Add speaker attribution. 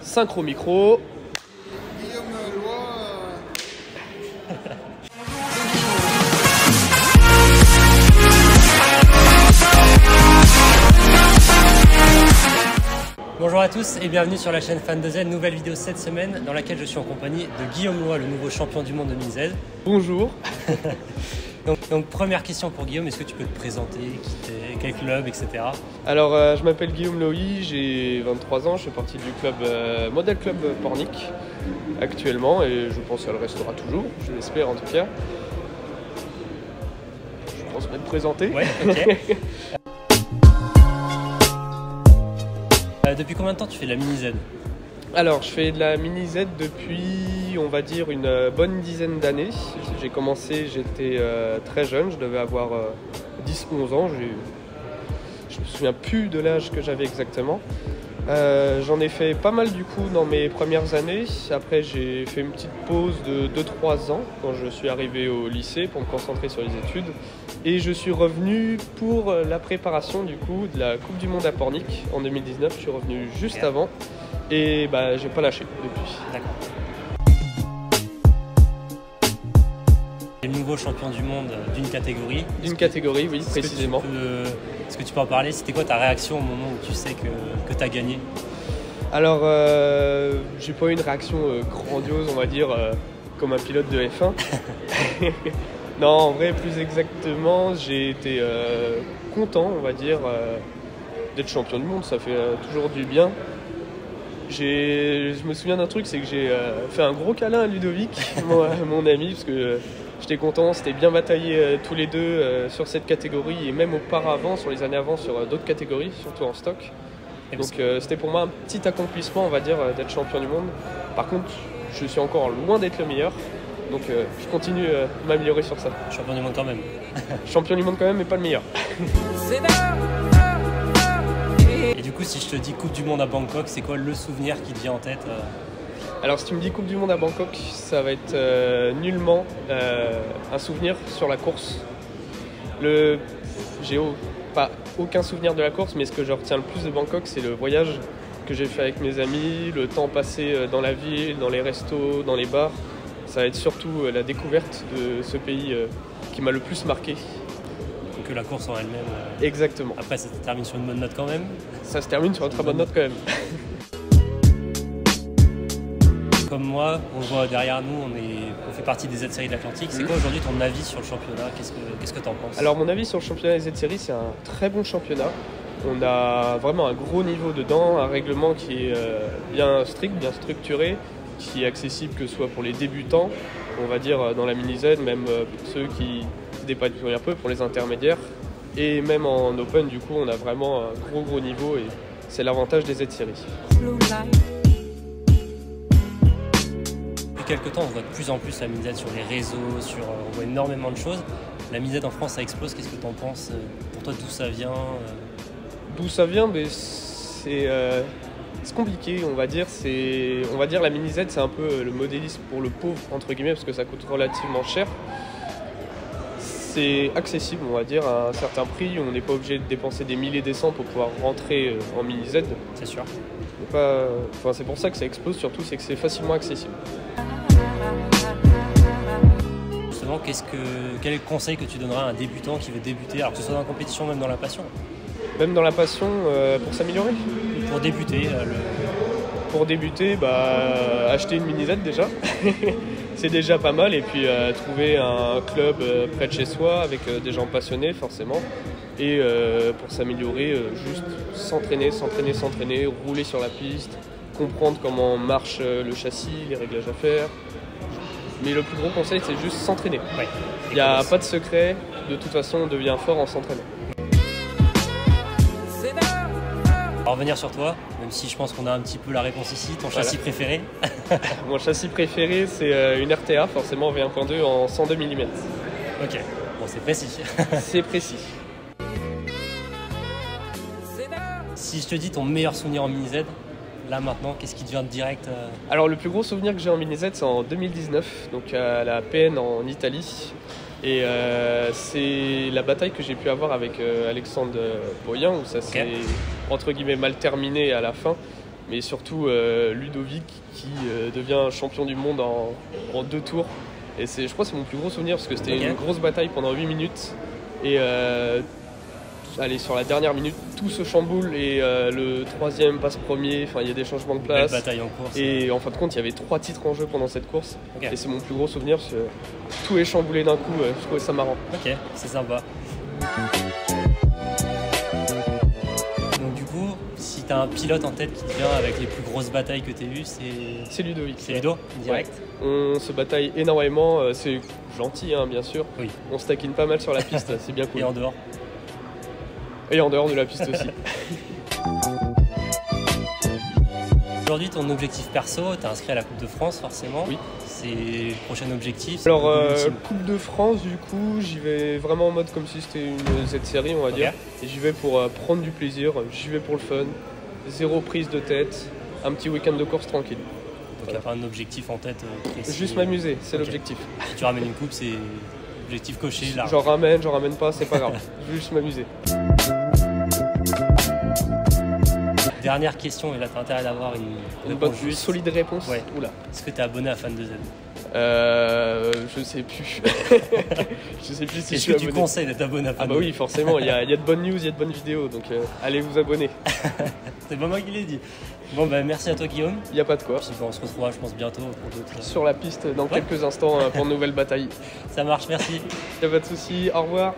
Speaker 1: Synchro micro.
Speaker 2: Guillaume Loy.
Speaker 3: Bonjour à tous et bienvenue sur la chaîne Fan de Z, nouvelle vidéo cette semaine dans laquelle je suis en compagnie de Guillaume Loy, le nouveau champion du monde de 2016.
Speaker 1: Bonjour.
Speaker 3: donc première question pour Guillaume, est-ce que tu peux te présenter, qui t'es, quel club, etc.
Speaker 1: Alors je m'appelle Guillaume Loy, j'ai 23 ans, je fais partie du club Model Club Pornic actuellement et je pense qu'elle restera toujours, je l'espère en tout cas. Je pense m'être présenté.
Speaker 3: Ouais, ok. Depuis combien de temps tu fais de la mini Z?
Speaker 1: Alors je fais de la mini Z depuis on va dire une bonne dizaine d'années. J'ai commencé, j'étais très jeune, je devais avoir 10-11 ans, je me souviens plus de l'âge que j'avais exactement. J'en ai fait pas mal du coup dans mes premières années. Après j'ai fait une petite pause de 2-3 ans quand je suis arrivé au lycée pour me concentrer sur les études. Et je suis revenu pour la préparation du coup de la Coupe du Monde à Pornic en 2019. Je suis revenu juste avant et j'ai pas lâché depuis.
Speaker 3: D'accord. Tu es le nouveau champion du monde d'une catégorie.
Speaker 1: D'une catégorie, oui, précisément.
Speaker 3: Est-ce que tu peux en parler? C'était quoi ta réaction au moment où tu sais que tu as gagné?
Speaker 1: Alors, j'ai pas eu une réaction grandiose, on va dire, comme un pilote de F1. Non, en vrai, plus exactement, j'ai été content, on va dire, d'être champion du monde. Ça fait toujours du bien. Je me souviens d'un truc, c'est que j'ai fait un gros câlin à Ludovic, mon ami, parce que j'étais content, c'était bien bataillé tous les deux sur cette catégorie et même auparavant, sur les années avant, sur d'autres catégories, surtout en stock. Donc c'était pour moi un petit accomplissement, on va dire, d'être champion du monde. Par contre, je suis encore loin d'être le meilleur. Donc je continue à m'améliorer sur ça.
Speaker 3: Champion du monde quand même.
Speaker 1: Champion du monde quand même, mais pas le meilleur.
Speaker 3: Et du coup, si je te dis Coupe du monde à Bangkok, c'est quoi le souvenir qui te vient en tête?
Speaker 1: Alors si tu me dis Coupe du monde à Bangkok, ça va être nullement un souvenir sur la course. J'ai pas aucun souvenir de la course, mais ce que je retiens le plus de Bangkok, c'est le voyage que j'ai fait avec mes amis, le temps passé dans la ville, dans les restos, dans les bars. Ça va être surtout la découverte de ce pays qui m'a le plus marqué.
Speaker 3: Que la course en elle-même.
Speaker 1: Exactement.
Speaker 3: Après, ça se termine sur une bonne note quand même.
Speaker 1: Ça se termine sur une très bonne note quand même.
Speaker 3: Comme moi, on le voit derrière nous, on fait partie des Z-Séries de l'Atlantique. C'est quoi aujourd'hui ton avis sur le championnat? Qu'est-ce que tu en penses?
Speaker 1: Alors mon avis sur le championnat des Z-Séries, c'est un très bon championnat. On a vraiment un gros niveau dedans, un règlement qui est bien strict, bien structuré, qui est accessible que ce soit pour les débutants, on va dire dans la mini-Z, même pour ceux qui se dépatouillent un peu, pour les intermédiaires. Et même en open, du coup, on a vraiment un gros niveau et c'est l'avantage des Z-Series.
Speaker 3: Depuis quelques temps, on voit de plus en plus la mini-Z sur les réseaux, on voit énormément de choses. La mini-Z en France, ça explose. Qu'est-ce que tu en penses? Pour toi, d'où ça vient?
Speaker 1: D'où ça vient? C'est compliqué, on va dire. On va dire la mini-Z, c'est un peu le modélisme pour le pauvre, entre guillemets, parce que ça coûte relativement cher. C'est accessible, on va dire, à un certain prix. On n'est pas obligé de dépenser des milliers des cents pour pouvoir rentrer en mini-Z.
Speaker 3: C'est sûr.
Speaker 1: C'est pour ça que ça explose, surtout, c'est que c'est facilement accessible.
Speaker 3: Justement, quel est le conseil que tu donneras à un débutant qui veut débuter, alors que ce soit dans la compétition, même dans la passion?
Speaker 1: Même dans la passion, pour s'améliorer?
Speaker 3: Pour débuter
Speaker 1: Pour débuter, acheter une mini-Z déjà. C'est déjà pas mal. Et puis trouver un club près de chez soi avec des gens passionnés forcément. Et pour s'améliorer, juste s'entraîner, rouler sur la piste, comprendre comment marche le châssis, les réglages à faire. Mais le plus gros conseil, c'est juste s'entraîner.
Speaker 3: Ouais.
Speaker 1: Il n'y a pas de secret. De toute façon, on devient fort en s'entraînant.
Speaker 3: On va revenir sur toi, même si je pense qu'on a un petit peu la réponse ici. Ton châssis préféré?
Speaker 1: Mon châssis préféré, c'est une RTA, forcément V1.2 en 102 mm.
Speaker 3: Ok, bon, c'est précis.
Speaker 1: C'est précis.
Speaker 3: Si je te dis ton meilleur souvenir en mini-Z, là maintenant, qu'est-ce qui te vient de direct?
Speaker 1: Alors le plus gros souvenir que j'ai en mini-Z, c'est en 2019, donc à la PN en Italie. Et c'est la bataille que j'ai pu avoir avec Alexandre Boyan, où ça s'est entre guillemets mal terminé à la fin. mais surtout Ludovic qui devient champion du monde en 2 tours. Et je crois que c'est mon plus gros souvenir parce que c'était une grosse bataille pendant 8 minutes. Et sur la dernière minute, tout se chamboule et le 3e passe premier. Enfin, il y a des changements de place.
Speaker 3: Belle bataille en course.
Speaker 1: Et en fin de compte, il y avait 3 titres en jeu pendant cette course.
Speaker 3: Okay.
Speaker 1: Et c'est mon plus gros souvenir parce que tout est chamboulé d'un coup. Je trouvais ça marrant.
Speaker 3: Ok, c'est sympa. Donc du coup, si tu as un pilote en tête qui te vient avec les plus grosses batailles que tu as eues,
Speaker 1: c'est Ludovic.
Speaker 3: C'est Ludo, direct.
Speaker 1: Ouais. On se bataille énormément. C'est gentil, hein, bien sûr.
Speaker 3: Oui.
Speaker 1: On se taquine pas mal sur la piste. C'est bien cool.
Speaker 3: Et en dehors.
Speaker 1: Et en dehors de la piste aussi.
Speaker 3: Aujourd'hui, ton objectif perso, t'es inscrit à la Coupe de France forcément.
Speaker 1: Oui.
Speaker 3: C'est le prochain objectif.
Speaker 1: Alors, Coupe de France, du coup, j'y vais vraiment en mode comme si c'était une Z-série, on va dire. Et j'y vais pour prendre du plaisir, j'y vais pour le fun, 0 prise de tête, un petit week-end de course tranquille.
Speaker 3: Donc il n'y a pas un objectif en tête précis.
Speaker 1: Juste m'amuser, c'est l'objectif.
Speaker 3: Si tu ramènes une coupe, c'est objectif coché là.
Speaker 1: J'en ramène pas, c'est pas grave. Juste m'amuser.
Speaker 3: Dernière question, et là tu as intérêt d'avoir une réponse juste.
Speaker 1: Solide réponse.
Speaker 3: Ouais.
Speaker 1: Oula.
Speaker 3: Est-ce que tu es abonné à Fan de Z?
Speaker 1: Je sais plus. Je sais plus si je suis abonné.
Speaker 3: Est-ce que tu conseilles d'être abonné à Fan
Speaker 1: de Z? Ah bah oui, forcément, il y a de bonnes news, il y a de bonnes vidéos, donc allez vous abonner.
Speaker 3: C'est pas moi qui l'ai dit. Bon bah merci à toi Guillaume.
Speaker 1: Il n'y a pas de quoi.
Speaker 3: Puis, on se retrouvera je pense bientôt pour d'autres.
Speaker 1: Sur la piste dans quelques instants pour de nouvelles batailles.
Speaker 3: Ça marche, merci.
Speaker 1: Il n'y a pas de souci, au revoir.